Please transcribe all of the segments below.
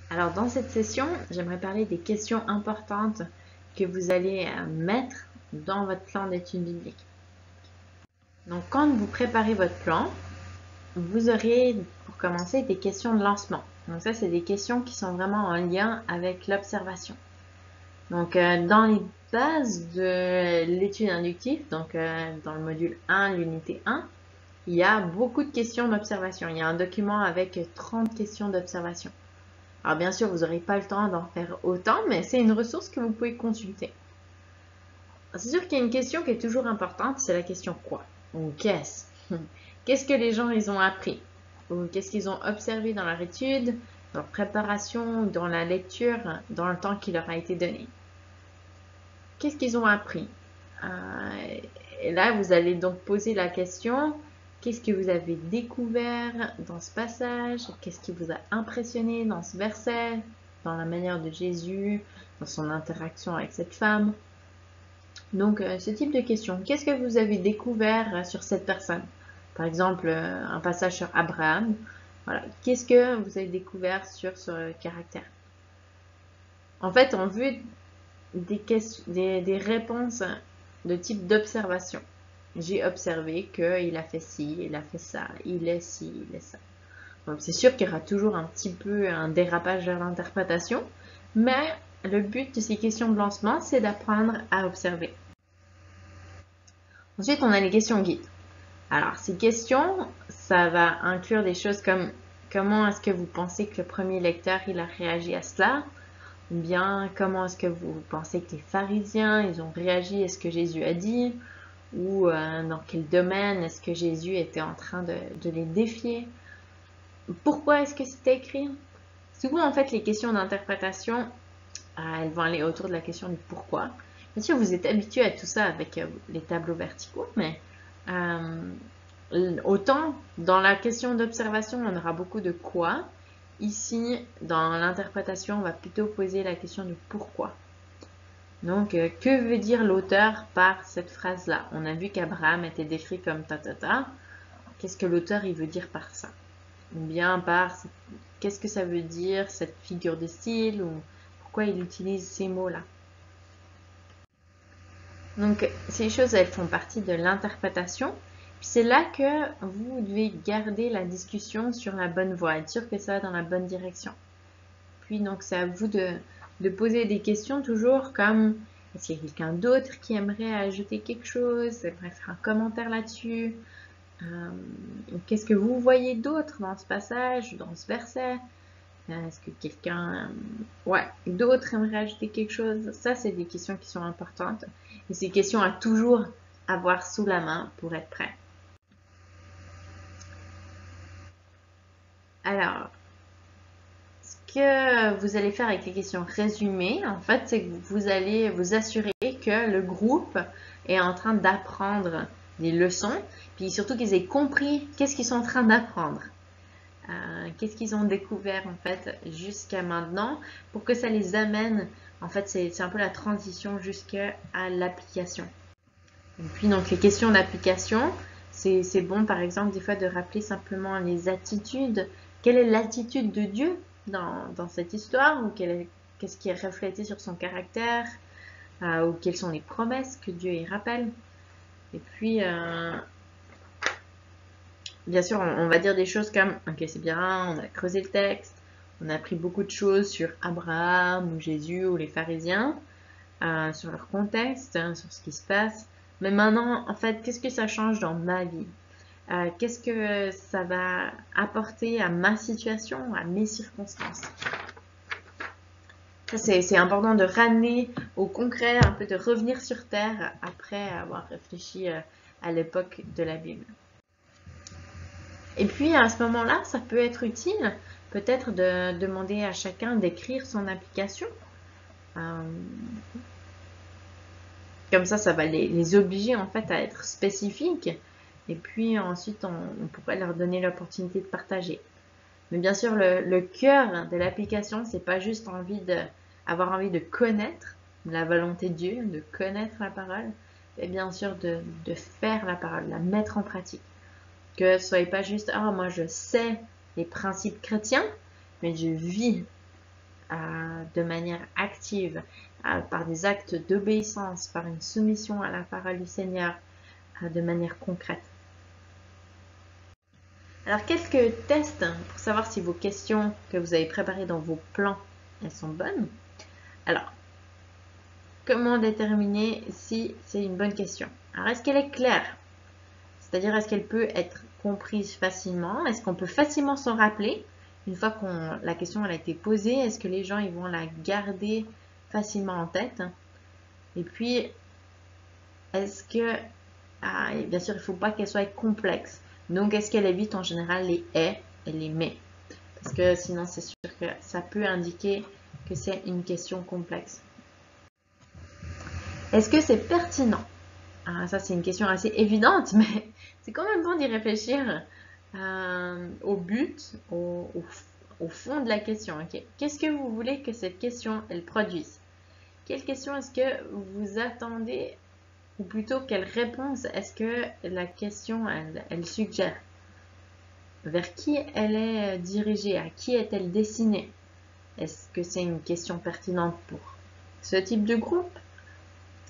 Alors dans cette session, j'aimerais parler des questions importantes que vous allez mettre dans votre plan d'études bibliques. Donc quand vous préparez votre plan, vous aurez pour commencer des questions de lancement. Donc ça, c'est des questions qui sont vraiment en lien avec l'observation. Donc dans les bases de l'étude inductive, donc dans le module 1, l'unité 1, il y a beaucoup de questions d'observation. Il y a un document avec 30 questions d'observation. Alors bien sûr, vous n'aurez pas le temps d'en faire autant, mais c'est une ressource que vous pouvez consulter. C'est sûr qu'il y a une question qui est toujours importante, c'est la question quoi ou qu'est-ce. Qu'est-ce que les gens ils ont appris ou qu'est-ce qu'ils ont observé dans leur étude, dans leur préparation, dans la lecture, dans le temps qui leur a été donné. Qu'est-ce qu'ils ont appris? Et là, vous allez donc poser la question, qu'est-ce que vous avez découvert dans ce passage? Qu'est-ce qui vous a impressionné dans ce verset? Dans la manière de Jésus, dans son interaction avec cette femme? Donc, ce type de question. Qu'est-ce que vous avez découvert sur cette personne? Par exemple, un passage sur Abraham. Voilà. Qu'est-ce que vous avez découvert sur ce caractère? En fait, on veut des réponses de type d'observation. J'ai observé qu'il a fait ci, il a fait ça, il est ci, il est ça. Donc c'est sûr qu'il y aura toujours un petit peu un dérapage vers l'interprétation, mais le but de ces questions de lancement, c'est d'apprendre à observer. Ensuite, on a les questions guides. Alors, ces questions, ça va inclure des choses comme comment est-ce que vous pensez que le premier lecteur, il a réagi à cela? Ou bien, comment est-ce que vous pensez que les pharisiens, ils ont réagi à ce que Jésus a dit? Ou dans quel domaine est-ce que Jésus était en train de les défier? Pourquoi est-ce que c'était écrit? Souvent, en fait, les questions d'interprétation, elles vont aller autour de la question du pourquoi. Bien sûr, vous êtes habitué à tout ça avec les tableaux verticaux, mais autant dans la question d'observation, on aura beaucoup de quoi. Ici, dans l'interprétation, on va plutôt poser la question du pourquoi. Donc, que veut dire l'auteur par cette phrase-là? On a vu qu'Abraham était décrit comme ta. Qu'est-ce que l'auteur il veut dire par ça? Ou bien par qu'est-ce que ça veut dire cette figure de style ou pourquoi il utilise ces mots-là? Donc, ces choses, elles font partie de l'interprétation. C'est là que vous devez garder la discussion sur la bonne voie, être sûr que ça va dans la bonne direction. Puis, donc, c'est à vous de poser des questions toujours comme est-ce qu'il y a quelqu'un d'autre qui aimerait ajouter quelque chose, aimerait faire un commentaire là-dessus? Qu'est-ce que vous voyez d'autre dans ce passage, dans ce verset? Est-ce que quelqu'un d'autre aimerait ajouter quelque chose? Ça, c'est des questions qui sont importantes. Et c'est des questions à toujours avoir sous la main pour être prêt. Alors, ce que vous allez faire avec les questions résumées, en fait, c'est que vous allez vous assurer que le groupe est en train d'apprendre des leçons, puis surtout qu'ils aient compris qu'est-ce qu'ils sont en train d'apprendre. Qu'est-ce qu'ils ont découvert en fait jusqu'à maintenant pour que ça les amène, en fait c'est un peu la transition jusqu'à l'application. Et puis donc les questions d'application, c'est bon par exemple des fois de rappeler simplement les attitudes. Quelle est l'attitude de Dieu dans cette histoire ou qu'est-ce qui est reflété sur son caractère ou quelles sont les promesses que Dieu y rappelle. Et puis bien sûr, on va dire des choses comme « Ok, c'est bien, on a creusé le texte, on a appris beaucoup de choses sur Abraham ou Jésus ou les pharisiens, sur leur contexte, sur ce qui se passe. Mais maintenant, en fait, qu'est-ce que ça change dans ma vie? Qu'est-ce que ça va apporter à ma situation, à mes circonstances ?» Ça, c'est important de ramener au concret, un peu de revenir sur terre après avoir réfléchi à l'époque de la Bible. Et puis à ce moment-là, ça peut être utile peut-être de demander à chacun d'écrire son application. Comme ça va les obliger en fait à être spécifiques. Et puis ensuite, on pourrait leur donner l'opportunité de partager. Mais bien sûr, le cœur de l'application, c'est pas juste avoir envie de connaître la volonté de Dieu, de connaître la parole, mais bien sûr de faire la parole, de la mettre en pratique. Que ce soit pas juste « Ah, moi je sais les principes chrétiens », mais je vis de manière active, par des actes d'obéissance, par une soumission à la parole du Seigneur, de manière concrète. Alors, quelques tests pour savoir si vos questions que vous avez préparées dans vos plans, elles sont bonnes. Alors, comment déterminer si c'est une bonne question? Alors, est-ce qu'elle est claire? C'est-à-dire, est-ce qu'elle peut être comprise facilement? Est-ce qu'on peut facilement s'en rappeler? Une fois que la question elle a été posée, est-ce que les gens ils vont la garder facilement en tête? Et puis, est-ce que, et bien sûr, il ne faut pas qu'elle soit complexe. Donc, est-ce qu'elle évite en général les « et » et les « mais ». Parce que sinon, c'est sûr que ça peut indiquer que c'est une question complexe. Est-ce que c'est pertinent? Ça, c'est une question assez évidente, mais c'est quand même bon d'y réfléchir au but, au fond de la question. Okay? Qu'est-ce que vous voulez que cette question, elle produise? Quelle question est-ce que vous attendez, ou plutôt quelle réponse est-ce que la question, elle suggère? Vers qui elle est dirigée? À qui est-elle destinée? Est-ce que c'est une question pertinente pour ce type de groupe?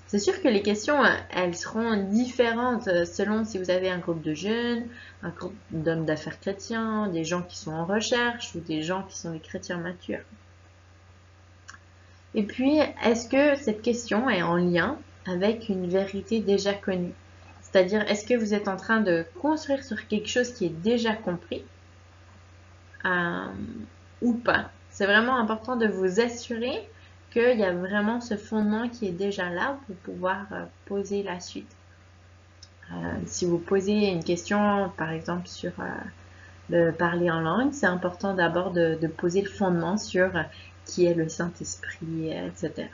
C'est sûr que les questions, elles seront différentes selon si vous avez un groupe de jeunes, un groupe d'hommes d'affaires chrétiens, des gens qui sont en recherche ou des gens qui sont des chrétiens matures. Et puis, est-ce que cette question est en lien avec une vérité déjà connue? C'est-à-dire, est-ce que vous êtes en train de construire sur quelque chose qui est déjà compris ou pas? C'est vraiment important de vous assurer qu'il y a vraiment ce fondement qui est déjà là pour pouvoir poser la suite. Si vous posez une question, par exemple, sur le parler en langue, c'est important d'abord de poser le fondement sur qui est le Saint-Esprit, etc.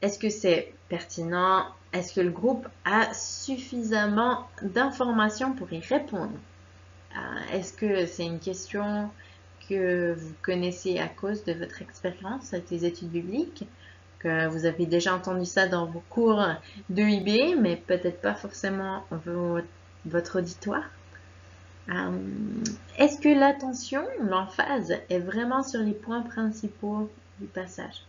Est-ce que c'est pertinent? Est-ce que le groupe a suffisamment d'informations pour y répondre? Est-ce que c'est une question que vous connaissez à cause de votre expérience avec les études bibliques? Que vous avez déjà entendu ça dans vos cours de IB, mais peut-être pas forcément votre auditoire? Est-ce que l'attention, l'emphase est vraiment sur les points principaux du passage?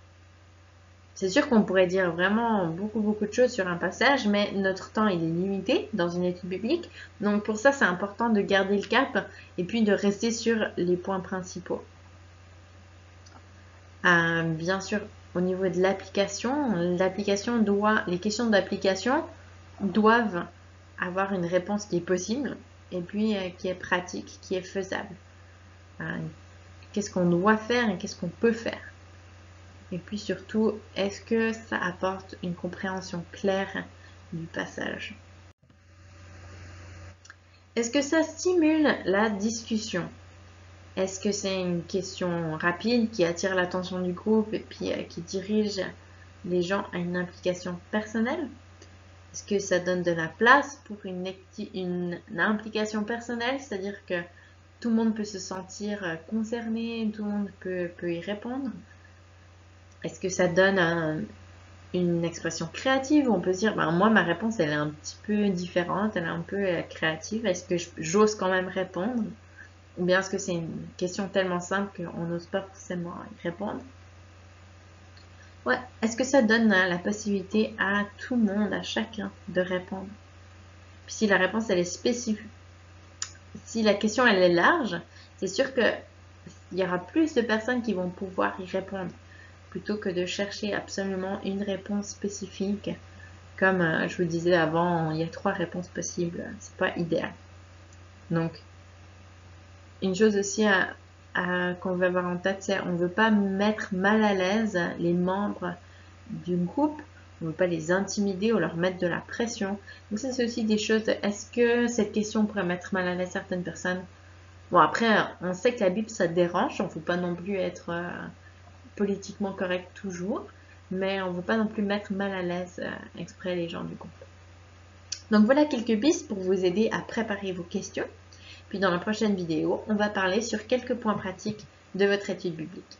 C'est sûr qu'on pourrait dire vraiment beaucoup de choses sur un passage, mais notre temps il est limité dans une étude biblique. Donc pour ça, c'est important de garder le cap et puis de rester sur les points principaux. Bien sûr, au niveau de l'application, les questions d'application doivent avoir une réponse qui est possible et puis qui est pratique, qui est faisable. Qu'est-ce qu'on doit faire et qu'est-ce qu'on peut faire? Et puis surtout, est-ce que ça apporte une compréhension claire du passage? Est-ce que ça stimule la discussion? Est-ce que c'est une question rapide qui attire l'attention du groupe et puis qui dirige les gens à une implication personnelle? Est-ce que ça donne de la place pour une implication personnelle, c'est-à-dire que tout le monde peut se sentir concerné, tout le monde peut y répondre? Est-ce que ça donne une expression créative où on peut se dire, moi ma réponse elle est un petit peu différente, elle est un peu créative, est-ce que j'ose quand même répondre? Ou bien est-ce que c'est une question tellement simple qu'on n'ose pas forcément y répondre? Ouais, est-ce que ça donne la possibilité à tout le monde, à chacun, de répondre? Puis si la réponse elle est spécifique, si la question elle est large, c'est sûr qu'il y aura plus de personnes qui vont pouvoir y répondre, plutôt que de chercher absolument une réponse spécifique. Comme je vous disais avant, il y a 3 réponses possibles, c'est pas idéal. Donc, une chose aussi qu'on veut avoir en tête, c'est qu'on ne veut pas mettre mal à l'aise les membres du groupe, on ne veut pas les intimider ou leur mettre de la pression. Donc ça, c'est aussi des choses, est-ce que cette question pourrait mettre mal à l'aise certaines personnes? Bon, après, on sait que la Bible, ça dérange, on ne faut pas non plus être politiquement correct toujours, mais on ne veut pas non plus mettre mal à l'aise exprès les gens du groupe. Donc voilà quelques pistes pour vous aider à préparer vos questions. Puis dans la prochaine vidéo, on va parler sur quelques points pratiques de votre étude biblique.